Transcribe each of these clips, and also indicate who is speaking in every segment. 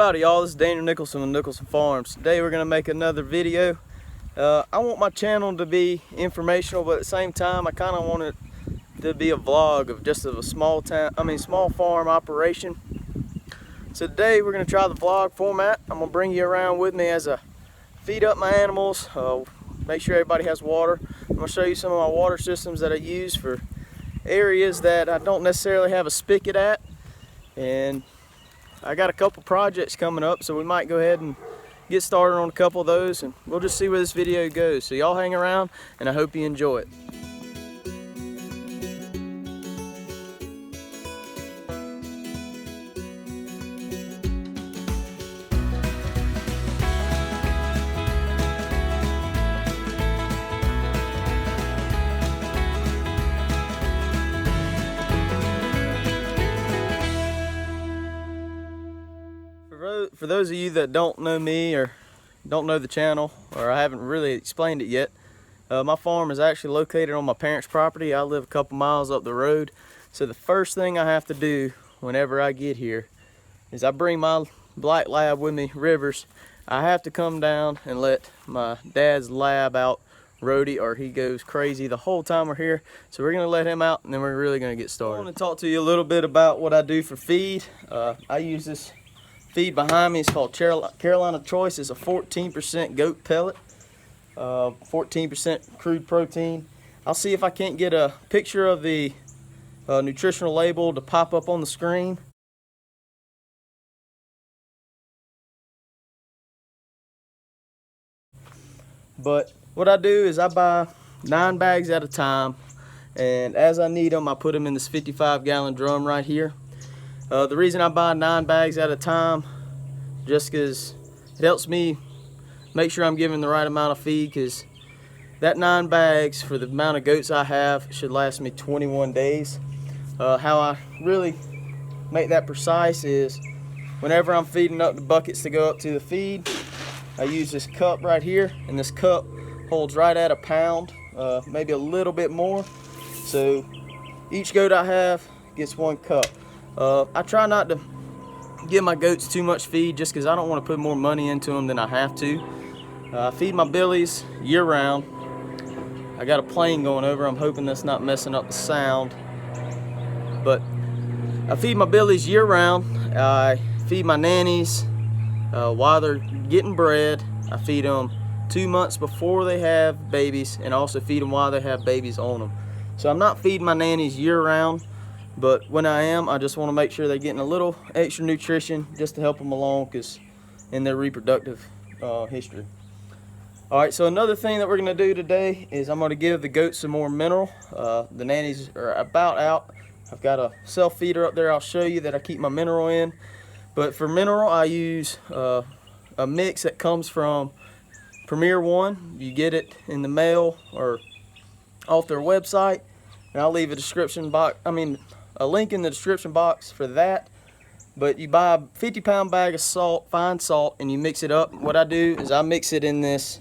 Speaker 1: Howdy y'all, this is Daniel Nicholson with Nicholson Farms. Today we're going to make another video. I want my channel to be informational, but at the same time I kind of want it to be a vlog of just a small farm operation. So today we're going to try the vlog format. I'm going to bring you around with me as I feed up my animals, make sure everybody has water. I'm going to show you some of my water systems that I use for areas that I don't necessarily have a spigot at. And I got a couple projects coming up, so we might go ahead and get started on a couple of those, and we'll just see where this video goes. So y'all hang around, and I hope you enjoy it. For those of you that don't know me or don't know the channel, or I haven't really explained it yet, my farm is actually located on my parents' property. I live a couple miles up the road. So the first thing I have to do whenever I get here is I bring my black lab with me, Rivers. I have to come down and let my dad's lab out, Rhodey, or he goes crazy the whole time we're here. So we're gonna let him out, and then we're really gonna get started. I want to talk to you a little bit about what I do for feed. I use this feed behind me. It's called Carolina Choice. It's a 14% goat pellet, 14% crude protein. I'll see if I can't get a picture of the nutritional label to pop up on the screen. But what I do is I buy 9 bags at a time, and as I need them, I put them in this 55-gallon drum right here. The reason I buy 9 bags at a time, just because it helps me make sure I'm giving the right amount of feed, because that 9 bags for the amount of goats I have should last me 21 days. How I really make that precise is whenever I'm feeding up the buckets to go up to the feed, I use this cup right here, and this cup holds right at a pound, maybe a little bit more. So each goat I have gets 1 cup. I try not to give my goats too much feed just because I don't want to put more money into them than I have to. I feed my billies year round. I got a plane going over. I'm hoping that's not messing up the sound. But I feed my billies year round. I feed my nannies while they're getting bred. I feed them 2 months before they have babies, and also feed them while they have babies on them. So I'm not feeding my nannies year round. But when I am, I just want to make sure they're getting a little extra nutrition just to help them along in their reproductive history. Alright, so another thing that we're going to do today is I'm going to give the goats some more mineral. The nannies are about out. I've got a self feeder up there I'll show you that I keep my mineral in. But for mineral, I use a mix that comes from Premier One. You get it in the mail or off their website. And I'll leave a link in the description box for that. But you buy a 50-pound bag of salt, fine salt, and you mix it up. What I do is I mix it in this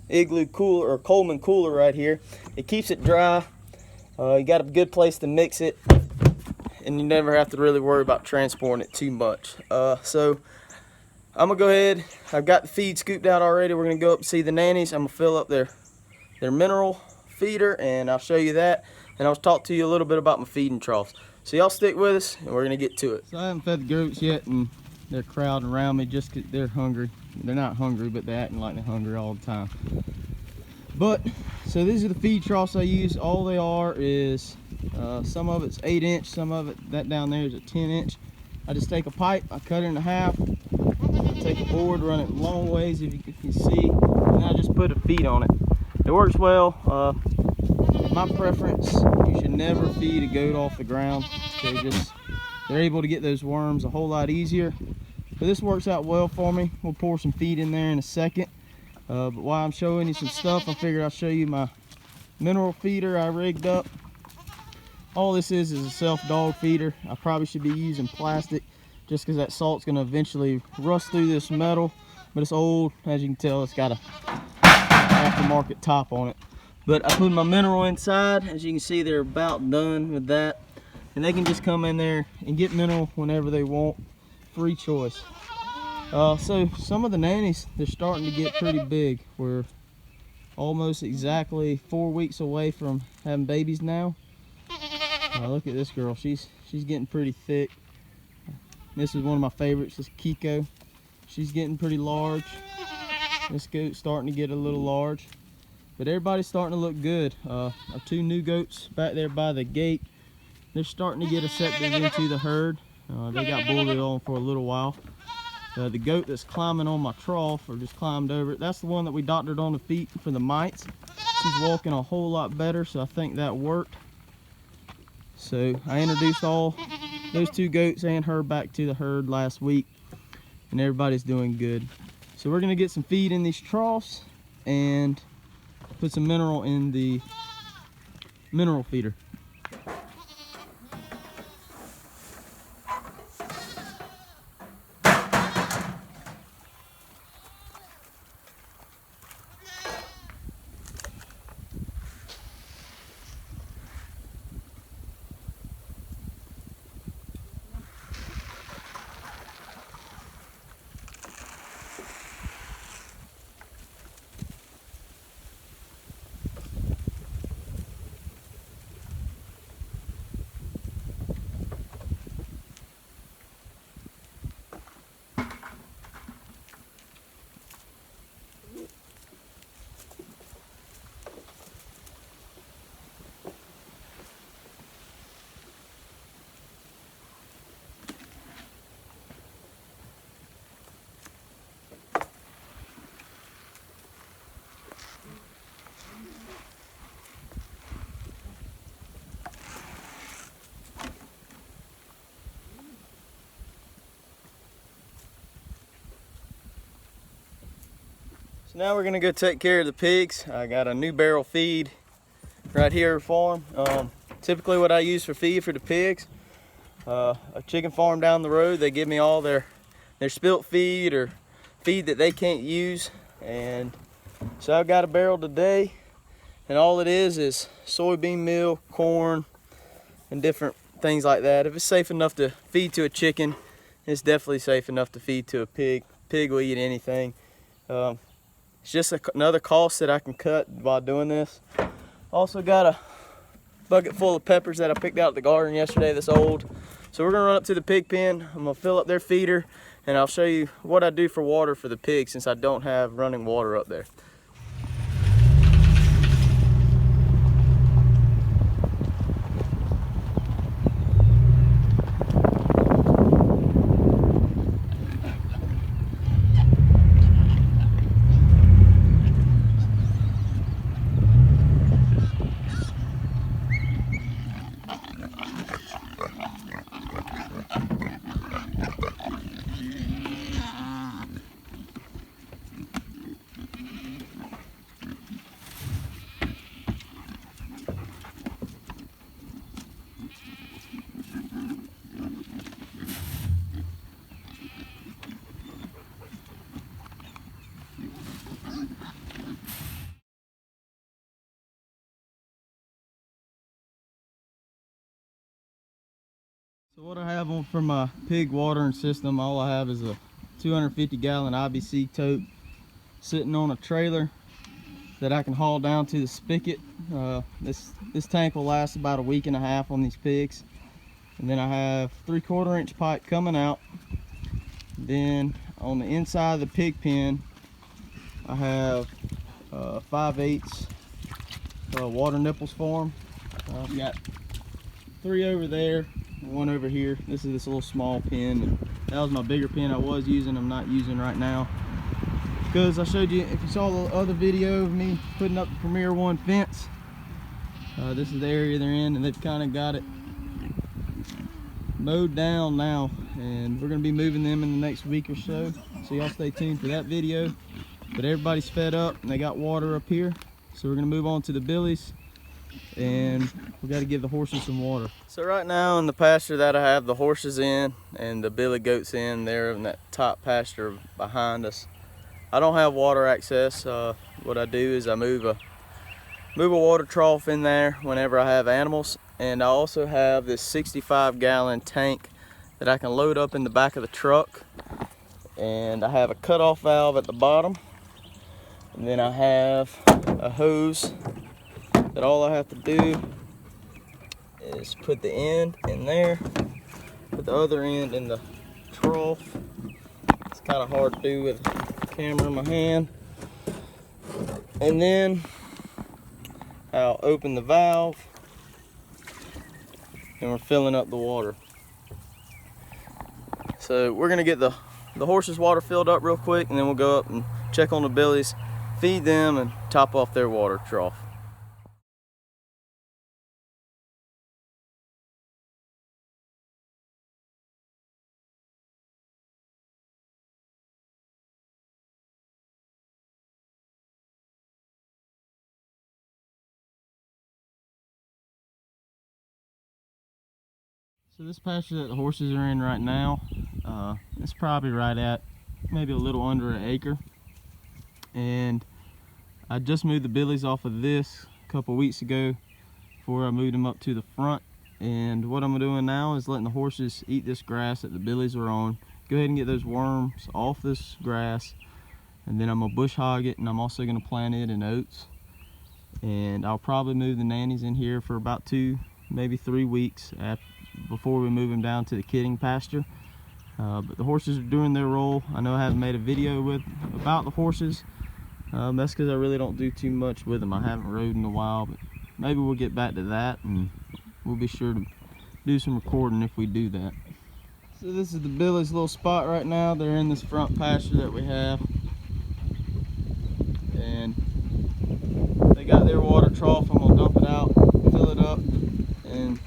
Speaker 1: Igloo cooler or Coleman cooler right here. It keeps it dry. You got a good place to mix it, and you never have to really worry about transporting it too much. So I'm gonna go ahead. I've got the feed scooped out already. We're gonna go up and see the nannies. I'm gonna fill up their mineral feeder, and I'll show you that. And I'll talk to you a little bit about my feeding troughs. So y'all stick with us, and we're gonna get to it. So I haven't fed the goats yet, and they're crowding around me just because they're hungry. They're not hungry, but they're acting like they're hungry all the time. But, so these are the feed troughs I use. All they are is, some of it's 8-inch, some of it, that down there is a 10-inch. I just take a pipe, I cut it in half, take a board, run it long ways if you can see, and I just put a feed on it. It works well. My preference, you should never feed a goat off the ground. They're able to get those worms a whole lot easier. But this works out well for me. We'll pour some feed in there in a second. But while I'm showing you some stuff, I figured I'll show you my mineral feeder I rigged up. All this is a self-dog feeder. I probably should be using plastic just because that salt's going to eventually rust through this metal. But it's old, as you can tell. It's got a aftermarket top on it. But I put my mineral inside. As you can see, they're about done with that. And they can just come in there and get mineral whenever they want. Free choice. So some of the nannies, they're starting to get pretty big. We're almost exactly 4 weeks away from having babies now. Look at this girl, she's getting pretty thick. This is one of my favorites, this Kiko. She's getting pretty large. This goat's starting to get a little large, but everybody's starting to look good. Our 2 new goats back there by the gate, they're starting to get accepted into the herd. They got bullied on for a little while. The goat that's climbing on my trough, or just climbed over it, that's the one that we doctored on the feet for the mites. She's walking a whole lot better, so I think that worked. So I introduced all those 2 goats and her back to the herd last week, and everybody's doing good. So we're gonna get some feed in these troughs and put some mineral in the mineral feeder. So now we're gonna go take care of the pigs. I got a new barrel feed right here at the farm. Typically what I use for feed for the pigs, a chicken farm down the road, they give me all their spilt feed or feed that they can't use. And so I've got a barrel today, and all it is soybean meal, corn, and different things like that. If it's safe enough to feed to a chicken, it's definitely safe enough to feed to a pig. Pig will eat anything. It's just another cost that I can cut by doing this. Also got a bucket full of peppers that I picked out of the garden yesterday that's old. So we're gonna run up to the pig pen. I'm gonna fill up their feeder, and I'll show you what I do for water for the pigs since I don't have running water up there. So what I have on for my pig watering system, all I have is a 250 gallon IBC tote sitting on a trailer that I can haul down to the spigot. This tank will last about a week and a half on these pigs. And then I have 3/4 inch pipe coming out. Then on the inside of the pig pen, I have 5/8 water nipples for them. I've got 3 over there, 1 over here. This is this little small pen. That was my bigger pen I was using, I'm not using right now. Because I showed you, if you saw the other video of me putting up the Premier One fence, this is the area they're in, and they've kind of got it mowed down now. And we're going to be moving them in the next week or so. So y'all stay tuned for that video. But everybody's fed up and they got water up here. So we're going to move on to the billies. And we got to give the horses some water. So right now in the pasture that I have the horses in and the billy goats in there in that top pasture behind us, I don't have water access. What I do is I move a water trough in there whenever I have animals, and I also have this 65 gallon tank that I can load up in the back of the truck, and I have a cutoff valve at the bottom, and then I have a hose that all I have to do is put the end in there, put the other end in the trough. It's kind of hard to do with the camera in my hand. And then I'll open the valve and we're filling up the water. So we're gonna get the horses' water filled up real quick, and then we'll go up and check on the billies, feed them, and top off their water trough. So this pasture that the horses are in right now, it's probably right at maybe a little under an acre. And I just moved the billies off of this a couple weeks ago before I moved them up to the front. And what I'm doing now is letting the horses eat this grass that the billies are on. Go ahead and get those worms off this grass. And then I'm gonna bush hog it, and I'm also gonna plant it in oats. And I'll probably move the nannies in here for about 2, maybe 3 weeks before we move them down to the kidding pasture. But the horses are doing their role. I know I haven't made a video about the horses. That's because I really don't do too much with them. I haven't rode in a while, but maybe we'll get back to that, and we'll be sure to do some recording if we do that. So this is the billies' little spot right now. They're in this front pasture that we have, and they got their water trough. I'm gonna dump it out, fill it up, and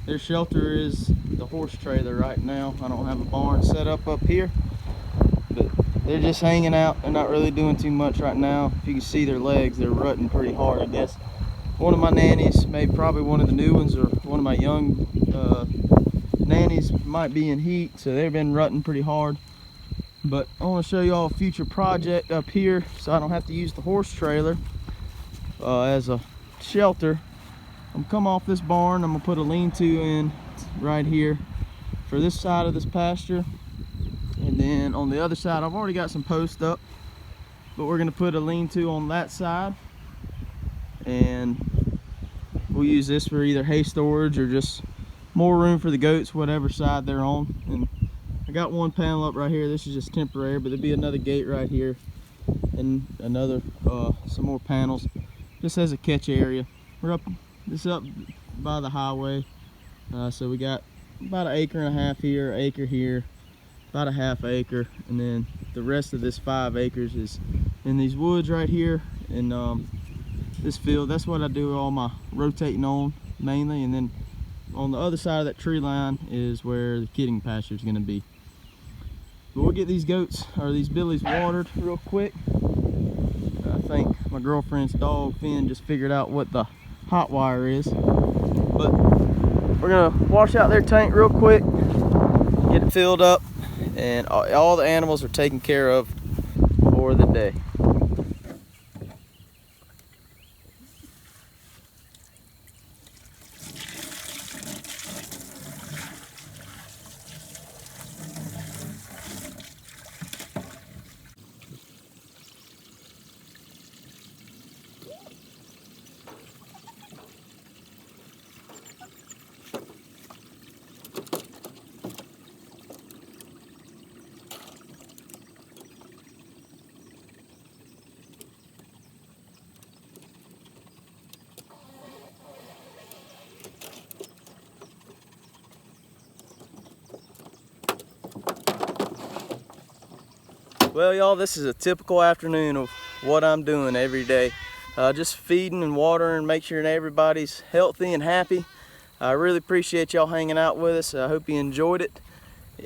Speaker 1: their shelter is the horse trailer right now. I don't have a barn set up here, but they're just hanging out. They're not really doing too much right now. If you can see their legs, they're rutting pretty hard, I guess. One of my nannies, maybe probably one of the new ones, or one of my young nannies might be in heat, so they've been rutting pretty hard. But I want to show you all a future project up here, so I don't have to use the horse trailer as a shelter. I'm gonna come off this barn. I'm gonna put a lean-to in right here for this side of this pasture, and then on the other side I've already got some posts up, but we're gonna put a lean-to on that side, and we'll use this for either hay storage or just more room for the goats, whatever side they're on. And I got one panel up right here. This is just temporary, but there'll be another gate right here, and another some more panels just as a catch area. We're up by the highway, so we got about 1.5 acres here, acre here, about a 1/2 acre, and then the rest of this 5 acres is in these woods right here, and this field. That's what I do all my rotating on mainly, and then on the other side of that tree line is where the kidding pasture is going to be. But we'll get these goats, or these billies, watered real quick. I think my girlfriend's dog Finn just figured out what the hot wire is, but we're gonna wash out their tank real quick, get it filled up, and all the animals are taken care of for the day. Well, y'all, this is a typical afternoon of what I'm doing every day. Just feeding and watering, make sure everybody's healthy and happy. I really appreciate y'all hanging out with us. I hope you enjoyed it.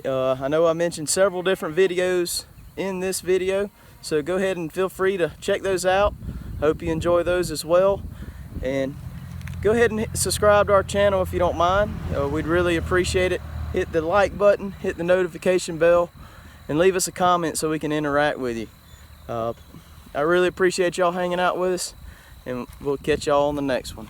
Speaker 1: I know I mentioned several different videos in this video, so go ahead and feel free to check those out. Hope you enjoy those as well. And go ahead and subscribe to our channel if you don't mind. We'd really appreciate it. Hit the like button, hit the notification bell, and leave us a comment so we can interact with you. I really appreciate y'all hanging out with us, and we'll catch y'all on the next one.